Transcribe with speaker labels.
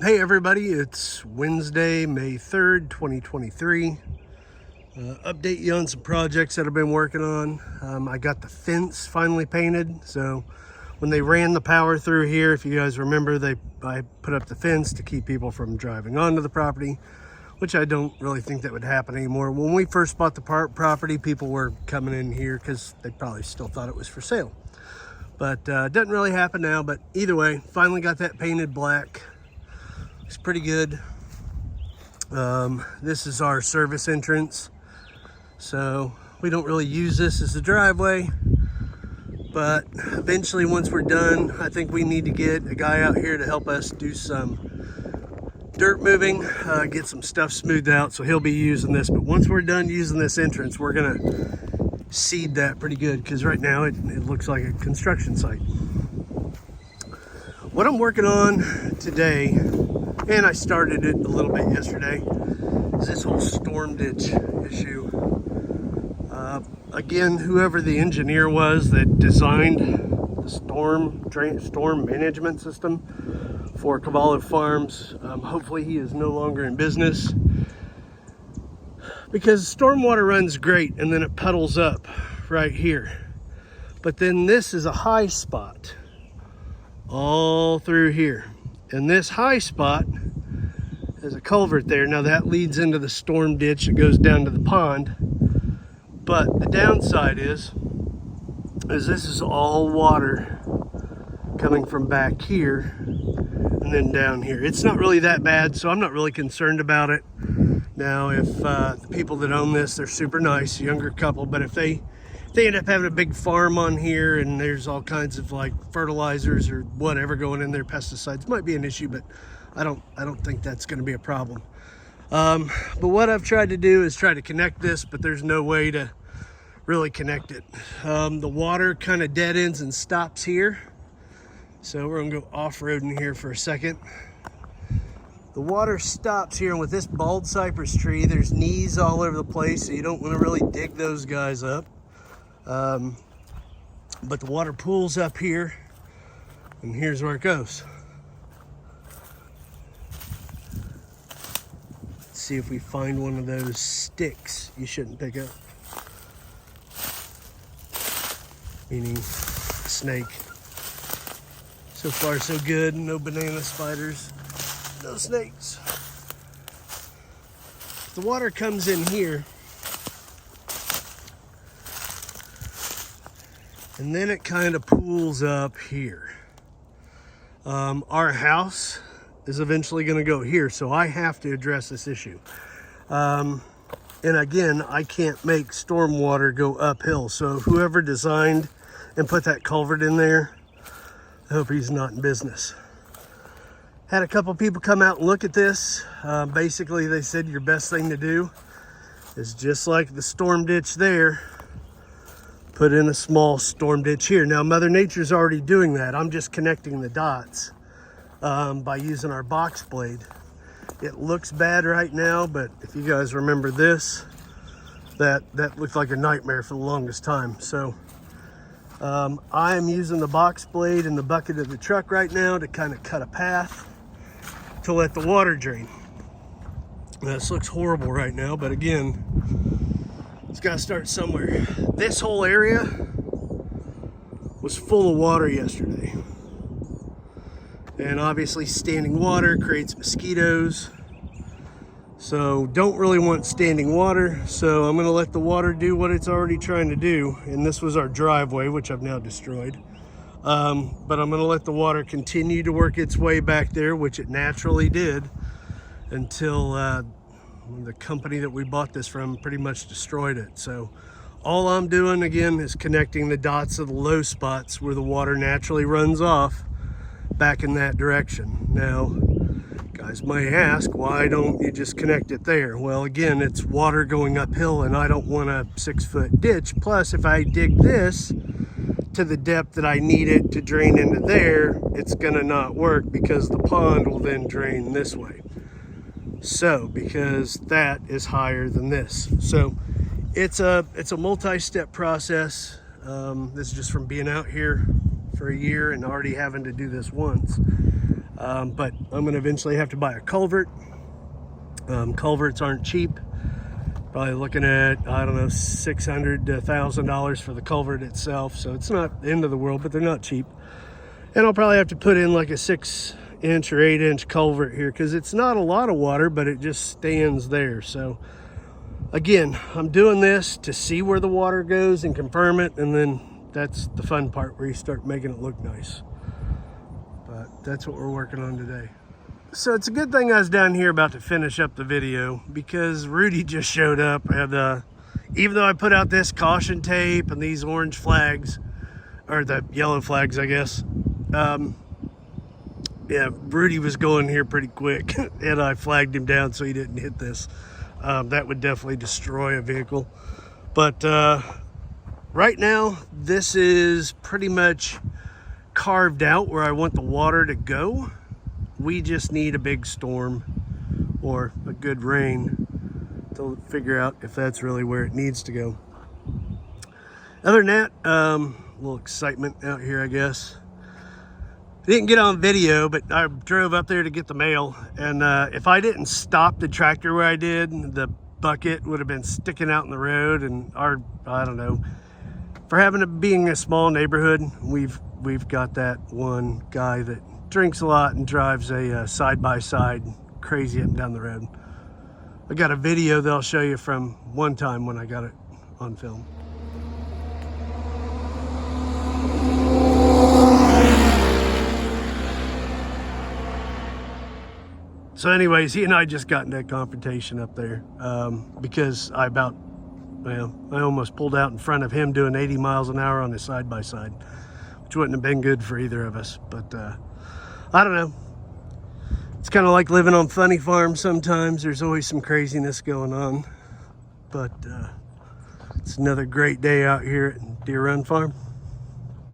Speaker 1: Hey everybody, it's Wednesday, May 3rd, 2023. Update you on some projects that I've been working on. I got the fence finally painted. So when they ran the power through here, if you guys remember, I put up the fence to keep people from driving onto the property, which I don't really think that would happen anymore. When we first bought the property, people were coming in here because they probably still thought it was for sale. But it doesn't really happen now. But either way, finally got that painted black. It's pretty good. This is our service entrance. So we don't really use this as a driveway, but eventually once we're done, I think we need to get a guy out here to help us do some dirt moving, get some stuff smoothed out. So he'll be using this, but once we're done using this entrance, we're gonna seed that pretty good because right now it looks like a construction site. What I'm working on today, and I started it a little bit yesterday, is this whole storm ditch issue. Again, whoever the engineer was that designed the storm management system for Culvert Farms, hopefully he is no longer in business, because stormwater runs great and then it puddles up right here. But then this is a high spot all through here. And this high spot is a culvert there. Now that leads into the storm ditch that goes down to the pond. But the downside is this is all water coming from back here and then down here. It's not really that bad, so I'm not really concerned about it. Now, if the people that own this, they're super nice, younger couple, but if they end up having a big farm on here and there's all kinds of like fertilizers or whatever going in there, pesticides, might be an issue, but I don't think that's going to be a problem. But what I've tried to do is try to connect this, but there's no way to really connect it. The water kind of dead ends and stops here. So we're gonna go off-roading here for a second. The water stops here, and with this bald cypress tree, there's knees all over the place, so you don't want to really dig those guys up. But the water pools up here, and here's where it goes. Let's see if we find one of those sticks you shouldn't pick up. Meaning snake. So far so good, no banana spiders, no snakes. The water comes in here, and then it kind of pools up here. Our house is eventually going to go here, so I have to address this issue. And again, I can't make stormwater go uphill, so whoever designed and put that culvert in there, I hope he's not in business. Had a couple people come out and look at this. Basically, they said your best thing to do is just like the storm ditch there, put in a small storm ditch here. Now, Mother Nature's already doing that. I'm just connecting the dots by using our box blade. It looks bad right now, but if you guys remember this, that looked like a nightmare for the longest time. So I am using the box blade in the bucket of the truck right now to kind of cut a path to let the water drain. This looks horrible right now, but again, it's got to start somewhere. This whole area was full of water yesterday. And obviously standing water creates mosquitoes. So don't really want standing water. So I'm gonna let the water do what it's already trying to do. And this was our driveway, which I've now destroyed. But I'm gonna let the water continue to work its way back there, which it naturally did, until the company that we bought this from pretty much destroyed it. So all I'm doing again is connecting the dots of the low spots where the water naturally runs off back in that direction. Now, guys may ask, why don't you just connect it there? Well, again, it's water going uphill and I don't want a 6-foot ditch. Plus, if I dig this to the depth that I need it to drain into there, it's gonna not work because the pond will then drain this way. So, because that is higher than this. So, it's a multi-step process. This is just from being out here for a year and already having to do this once. But I'm gonna eventually have to buy a culvert. Culverts aren't cheap. Probably looking at, I don't know, $600 to $1,000 for the culvert itself. So it's not the end of the world, but they're not cheap. And I'll probably have to put in like a 6-inch or 8-inch culvert here, because it's not a lot of water, but it just stands there. So again, I'm doing this to see where the water goes and confirm it, and then that's the fun part, where you start making it look nice. But that's what we're working on today. So it's a good thing I was down here about to finish up the video, because Rudy just showed up, and even though I put out this caution tape and these orange flags, or the yellow flags, I guess, yeah, Rudy was going here pretty quick, and I flagged him down so he didn't hit this. That would definitely destroy a vehicle. But right now, this is pretty much carved out where I want the water to go. We just need a big storm or a good rain to figure out if that's really where it needs to go. Other than that, a little excitement out here, I guess. I didn't get on video, but I drove up there to get the mail, and if I didn't stop the tractor where I did, the bucket would have been sticking out in the road. And I don't know, for being a small neighborhood, we've got that one guy that drinks a lot and drives a side-by-side crazy up and down the road. I got a video that I'll show you from one time when I got it on film. So anyways, he and I just got into a confrontation up there because I almost pulled out in front of him doing 80 miles an hour on his side-by-side, which wouldn't have been good for either of us. But I don't know. It's kind of like living on Funny Farm sometimes. There's always some craziness going on. But it's another great day out here at Deer Run Farm.